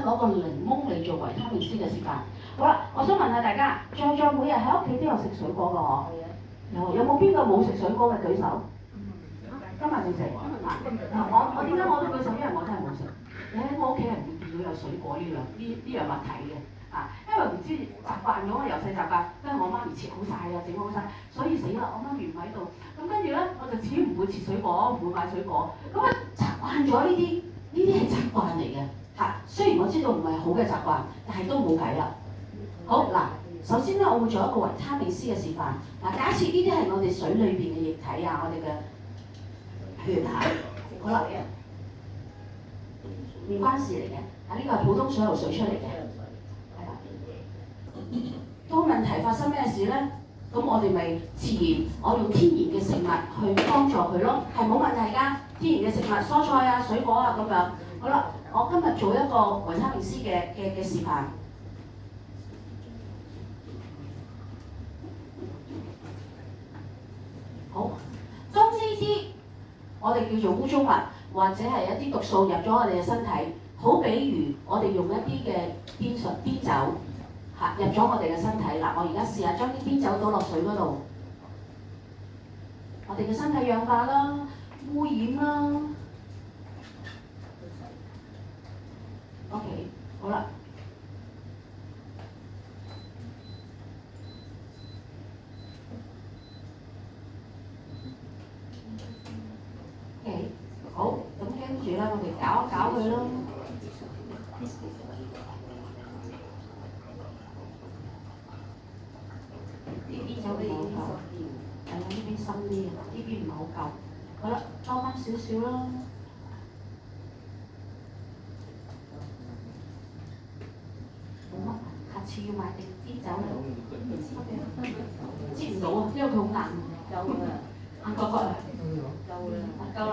攞個檸檬嚟做維他命 C 嘅示範。好啦，我想問下大家，在座每日喺屋企都有食水果㗎嗬？有冇邊個冇食水果嘅舉手？今日未食我點解我都舉手？因為我真係冇食。你喺我屋企係唔會見到有水果呢樣物體嘅因為唔知習慣咗，我由細習慣，因為我媽咪切好晒啊，整好晒，所以死啦！我媽咪唔喺度，咁跟住咧我就自己唔會切水果，唔會買水果，咁啊習慣咗呢啲係習慣嚟嘅雖然我知道唔係好嘅習慣，但係都冇計啦。好嗱，首先咧我會做一個維他命 C 嘅示範。假設呢啲係我哋水裏邊嘅液體我哋嘅血好啦，唔關事嚟嘅，呢個係普通水喉水出嚟嘅，係啦。當問題發生咩事咧？咁我哋咪自然，我用天然嘅食物去幫助佢咯，係冇問題㗎。天然嘅食物，蔬菜水果咁樣。好啦，我今日做一個維他命 C 嘅示範。好，當呢啲我哋叫做污糟物或者係一啲毒素入咗我哋嘅身體，好比如我哋用一啲嘅煙酒入咗我哋嘅身體我而家試下將啲煙酒倒落水嗰度，我哋嘅身體氧化啦、污染啦。OK， 好啦。好，咁跟住咧，我哋搞一搞佢咯。呢邊就唔好夠，係啦，呢邊深啲，呢邊唔係好夠。好啦，多翻少少啦。冇乜，下次要買啲酒嚟。擠唔到因為佢好硬。夠啦。硬角角夠啦，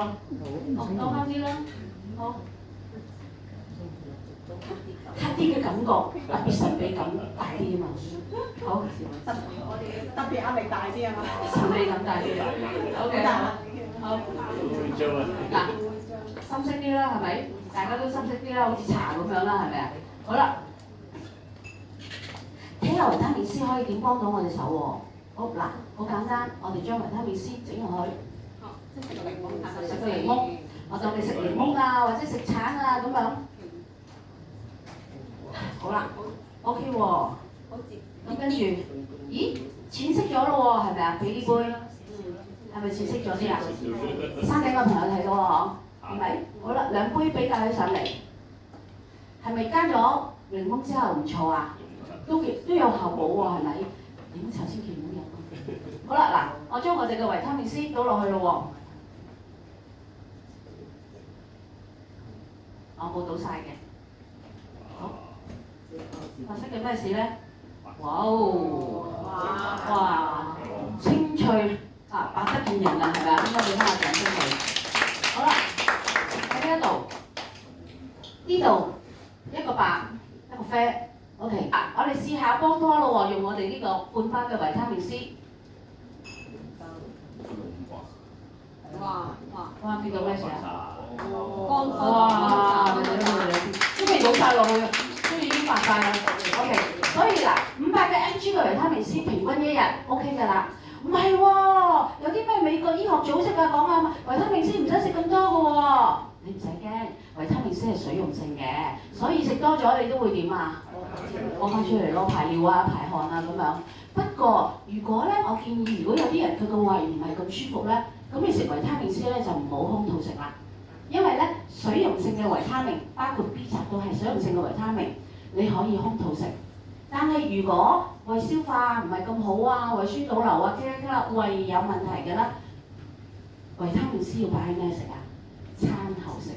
多翻啲啦，好。黑啲嘅感覺，特別神秘感大啲嘛。好。我哋特別壓力大啲嘛。神秘感大啲。OK。好。嗱，深色啲啦，係咪？大家都深色啲啦，好似茶咁樣啦，係咪啊？好啦。睇下維他命 C 可以點幫到我哋手喎？好嗱，好簡單，我哋將維他命 C 整落去。食個檸檬，我當你食檸檬或者食橙咁樣。好啦 ，OK 喎。咁跟住，咦，淺色咗咯喎，係咪啊？俾呢杯，係咪淺色咗啲啊？生頸個朋友睇到喎，係咪？好啦，兩杯比較起上嚟，係咪加咗檸檬之後唔錯啊？都有效果喎，係咪？點頭先見到有。好啦，嗱，我將我哋嘅維他命 C 倒落去咯喎。我冇倒晒嘅。好。發生嘅咩事咧？哇！清脆白得見人啦，係咪啊？應該俾翻個掌聲佢。好啦，喺呢一度，呢度一個白，一個啡。OK， 我哋試下幫拖咯喎，用我哋呢個半包嘅維他命 C。哇！見到咩事啊？哇！都未倒晒落去，都已經白晒啦。OK， 所以嗱，500嘅 mg 嘅維他命 C 平均一日 OK 㗎啦。唔係喎，有啲咩美國醫學組織講維他命 C 唔使食咁多㗎喎。你唔使驚，維他命 C 係水溶性嘅，所以食多咗你都會點啊？屙翻出嚟咯，排尿排汗咁樣。不過如果我建議，如果有啲人佢個胃唔係咁舒服咁你食維他命 C 就唔好空肚食啦。因為水溶性嘅維他命，包括 B 集都係水溶性嘅維他命，你可以空肚食。但係如果胃消化唔係咁好胃酸倒流胃有問題嘅維他命 C 要擺喺咩食啊？餐後食。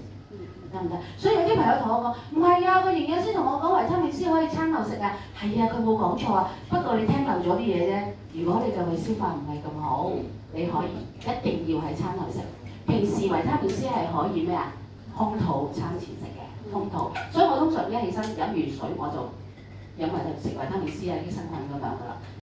得唔得？所以有啲朋友同我講，唔係個營養師同我講維他命 C 可以餐後食係佢冇講錯不過你聽漏咗啲嘢啫。如果你嘅胃消化唔係咁好，你可以一定要喺餐後食。平時維他命 C 係可以咩空肚餐前食嘅，空肚。所以我通常一起身飲完水我就飲食維他命 C 益生菌咁樣㗎啦。